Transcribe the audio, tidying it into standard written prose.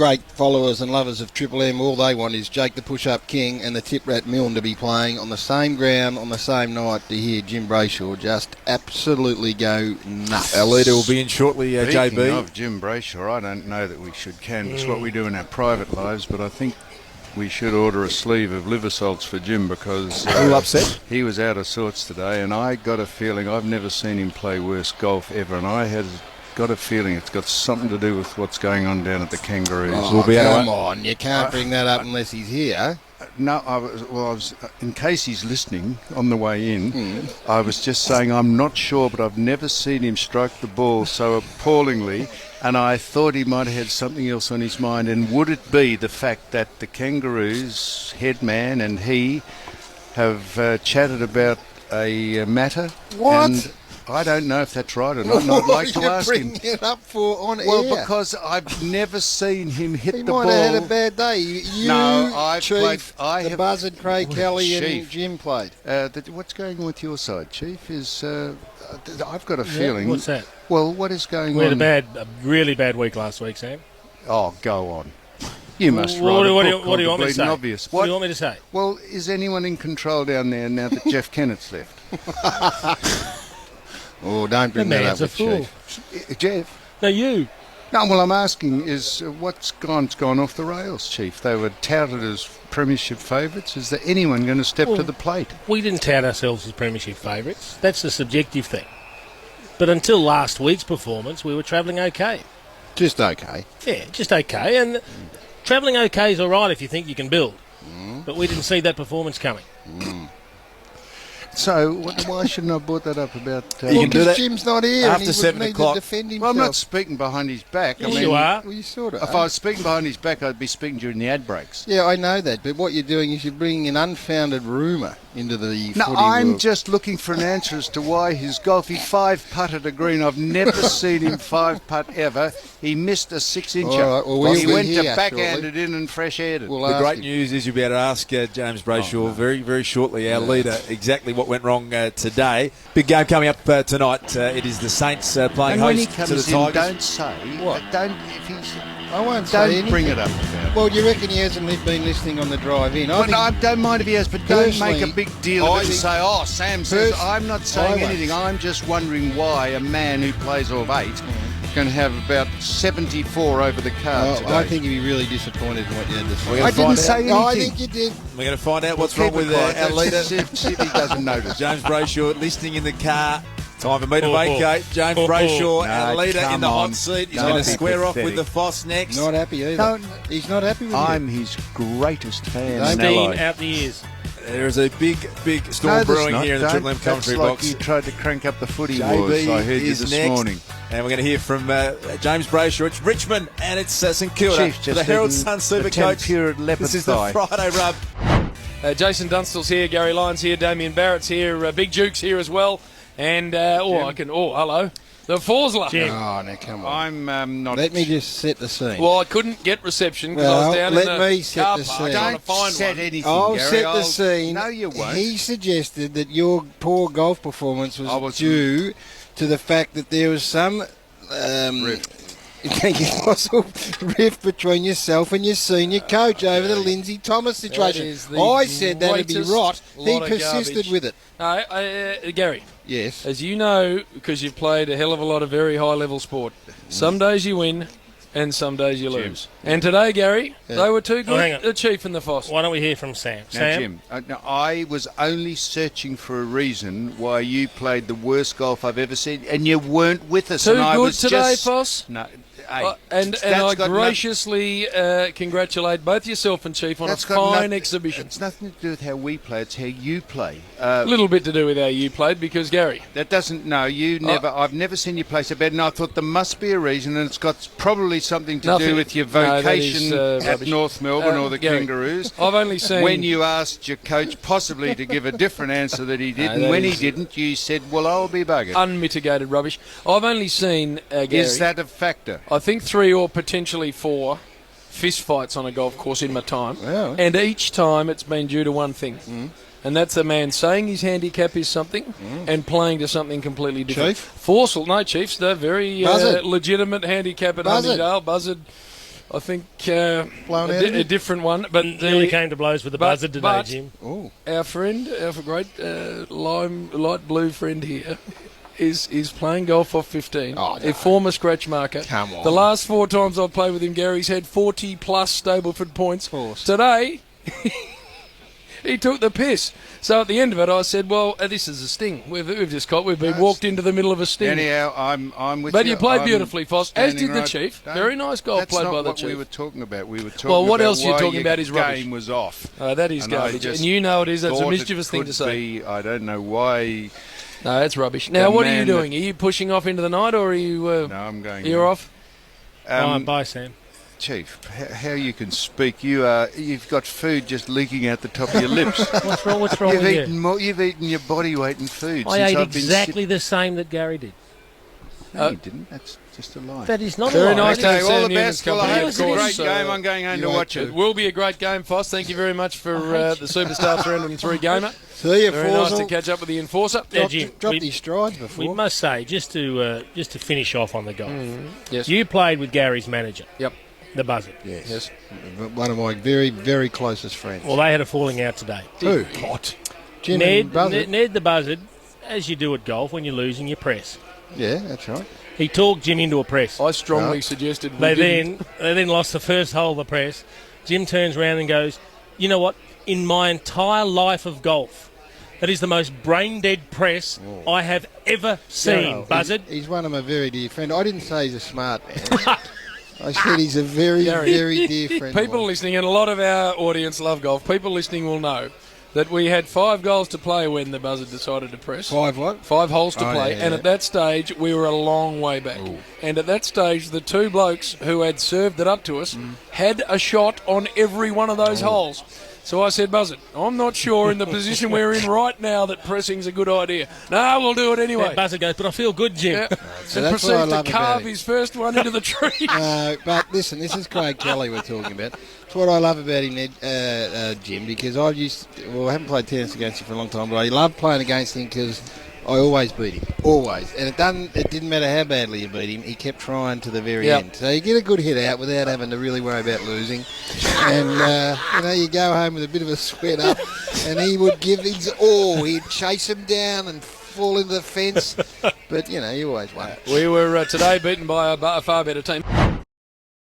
great followers and lovers of Triple M, all they want is Jake the Push-Up King and the Tip Rat Milne to be playing on the same ground on the same night to hear Jim Brayshaw just absolutely go nuts. Our leader will be in shortly, Speaking JB. of Jim Brayshaw, I don't know that we should canvass what we do in our private lives, but I think we should order a sleeve of liver salts for Jim because A little upset. he was out of sorts today, and I got a feeling I've never seen him play worse golf ever, and I had got a feeling it's got something to do with what's going on down at the Kangaroos. Oh, come on, you can't bring that up unless he's here. No, I was in case he's listening on the way in, I was just saying I'm not sure, but I've never seen him strike the ball so appallingly, and I thought he might have had something else on his mind. And would it be the fact that the Kangaroos head man and he have chatted about a matter? What? And I don't know if that's right or not, and I'd like to ask him. What are you bringing it up for on Well, air? because I've never seen him hit He the might ball. have had a bad day. You, No, I've Chief, played- I the have- Buzzard, Craig Kelly and Chief. Jim played. What's going on with your side, Chief? Is I've got a feeling. What's that? Well, what is going We had on? a really bad week last week, Sam. Oh, go on. You must What write do a you- book what do you called want me The to Bleeding say? Obvious. What do you want me to say? Well, is anyone in control down there now that Jeff Kennett's left? Oh, don't bring The that up man's a with fool. Chief. Jeff? No, you. No, well, I'm asking is what's gone off the rails, Chief? They were touted as premiership favourites. Is there anyone going to step to the plate? We didn't tout ourselves as premiership favourites. That's the subjective thing. But until last week's performance, we were travelling okay. Just okay. Yeah, just okay. And travelling okay is all right if you think you can build. But we didn't see that performance coming. So why shouldn't I have brought that up about... You can do Because that Jim's not here after and he would 7 need o'clock. to defend himself. Well, I'm not speaking behind his back. Yes, you are. Well, you sort of If I was speaking behind his back, I'd be speaking during the ad breaks. Yeah, I know that. But what you're doing is you're bringing an unfounded rumour into the No, footy I'm world. just looking for an answer as to why his golf. He five-putted a green. I've never seen him five-putt ever. He missed a 6-incher. All right, well, we'll he be went to here backhand it in and fresh-aired it. We'll The ask great him. news is you'll be able to ask James Brayshaw very, very shortly, our leader, exactly what went wrong today. Big game coming up tonight. It is the Saints playing and when he host comes to the in, Tigers. don't say... What? Don't... If he's... I won't say Don't anything. bring it up about. Well, you reckon he hasn't been listening on the drive in? But I don't mind if he has, but don't Personally, make a big deal I of it and think- say, oh, Sam says... I'm not saying I won't. anything. I'm just wondering why a man who plays all of 8 can have about 74 over the card today. I think you'd be really disappointed in what you had to say. We're gonna I didn't find say out. anything. No, I think you did. We're going to find out what's Keep wrong it with quiet. our leader. See if he doesn't notice. James Brayshaw listening in the car. Time for me to Oh, vacate. James Brayshaw, our No, leader in come the hot on. seat. He's Don't going to be square off pathetic. with the Foss next. Not happy either. Don't- He's not happy with I'm his greatest fan. Don't in Steam LA. out the ears. There is a big storm No, there's brewing not. here in the Don't- Triple M that's commentary like box. you tried to crank up the footy JB wars. I heard you is this next. morning. And we're going to hear from James Brayshaw. It's Richmond and it's St Kilda. Chief for just the Herald eaten Sun a Super tempura Coach. leopard This is thigh. the Friday rub. Jason Dunstall's here, Garry Lyons here, Damien Barrett's here, Big Duke's here as well, and hello, the Forsler. Jim. Oh, now come on. I'm not... Let me just set the scene. Well, I couldn't get reception because I Well, was down let in the me set car the park scene. trying to Don't find set one. anything, I'll Gary. set the scene. No, you won't. He suggested that your poor golf performance I was was- due to the fact that there was some possible rift between yourself and your senior coach over the Lindsay Thomas situation. is the I said that'd be greatest rot. He lot of persisted garbage. with it. No, Gary, Yes. as you know, because you've played a hell of a lot of very high-level sport, some days you win and some days you lose. And today, Gary, they were too Oh, hang good, on. the Chief and the Foss. Why don't we hear from Sam? Now, Sam? Jim, I was only searching for a reason why you played the worst golf I've ever seen, and you weren't with us. Too and I good was today, just, Foss? No, hey, And that's I got graciously congratulate both yourself and Chief on a that's got fine exhibition. It's nothing to do with how we play; it's how you play. A little bit to do with how you played, because Gary, That doesn't. No, you never. I've never seen you play so bad, and I thought there must be a reason, and it's got probably something to Nothing. do with your No, that is, vocation at rubbish. North Melbourne or the Gary, Kangaroos. I've only seen When you asked your coach possibly to give a different answer that he did, No, and that when is- he didn't, you said, "Well, I'll be buggered." unmitigated rubbish. I've only seen Gary. Is that a factor? I think 3 or potentially 4 fist fights on a golf course in my time, Wow. and each time it's been due to one thing. And that's a man saying his handicap is something and playing to something completely different. Chief? Forsell, no, Chiefs, they're very Buzzard. legitimate handicap at Buzzard. Huntingdale. Buzzard. I think Blown out of a it? different one. But Nearly came to blows with the buzzard today, but Jim. Oh, our friend, our great light blue friend here, is playing golf off 15. Oh, no. A former scratch marker. Come on. The last 4 times I've played with him, Gary's had 40 plus Stableford points. Of course. Today, he took the piss. So at the end of it, I said, "Well, this is a sting. We've been walked into the middle of a sting." Anyhow, I'm with But you. you played I'm beautifully, Foss, as standing did the right- Chief. Don't- Very nice golf That's played not by the what we Chief. were talking about. We were talking Well, what about else you're why talking your about is rubbish. game was off. That is And I garbage, just and you know it is. That's a thought it mischievous thing to could say. be- I don't know why. No, that's rubbish. Now, what are you man doing? Are you pushing off into the night, or are you? No, I'm going. You're off. Bye, Sam. Chief, how you can speak? You've got food just leaking out the top of your lips. What's wrong with you? You've eaten your body weight in food. I since ate I've been exactly the same that Gary did. No, you didn't. That's just a lie. That is not Very a lie. nice to Okay, have all Sam the Newman's best. Well, I company, hope of it's a course. great game. I'm going home to watch It it. will be a great game, Foss. Thank you very much for the Superstar 303 gamer. see you, Very nice to Forsell. catch up with the Enforcer. Now, Jim, Dropped we- his strides We before. must say, just to finish off on the golf, Yes. you played with Gary's manager, Yep. the Buzzard. Yes. One of my very, very closest friends. Well, they had a falling out today. Who? What? Jim Ned, and Buzzard. Ned the Buzzard, as you do at golf when you're losing, you press. Yeah, that's right. He talked Jim into a press. I strongly Right. suggested we They didn't. then lost the first hole of the press. Jim turns around and goes, "You know what? In my entire life of golf, that is the most brain-dead press I have ever seen, No, Buzzard." He's one of my very dear friends. I didn't say he's a smart man. I said he's a very, Gary, very dear friend. of People mine. listening, and a lot of our audience love golf, people listening will know that we had 5 goals to play when the Buzzard decided to press. 5 what? 5 holes to Oh, play, yeah, and yeah. at that stage we were a long way back. And at that stage, the 2 blokes who had served it up to us had a shot on every one of those holes. So I said, Buzzard, I'm not sure in the position we're in right now that pressing's a good idea. No, we'll do it anyway. That Buzzard goes, "But I feel good, Jim." Yeah. So And that's what I proceeds to love about carve him. his first one into the tree. No, but listen, this is Craig Kelly we're talking about. It's what I love about him, Jim, because I haven't played tennis against him for a long time, but I love playing against him because I always beat him, always. And it didn't matter how badly you beat him, he kept trying to the very Yep. end. So you get a good hit out without having to really worry about losing. And, you go home with a bit of a sweat up, and he would give his all. He'd chase him down and fall into the fence. But, you always won. We were today beaten by a far better team.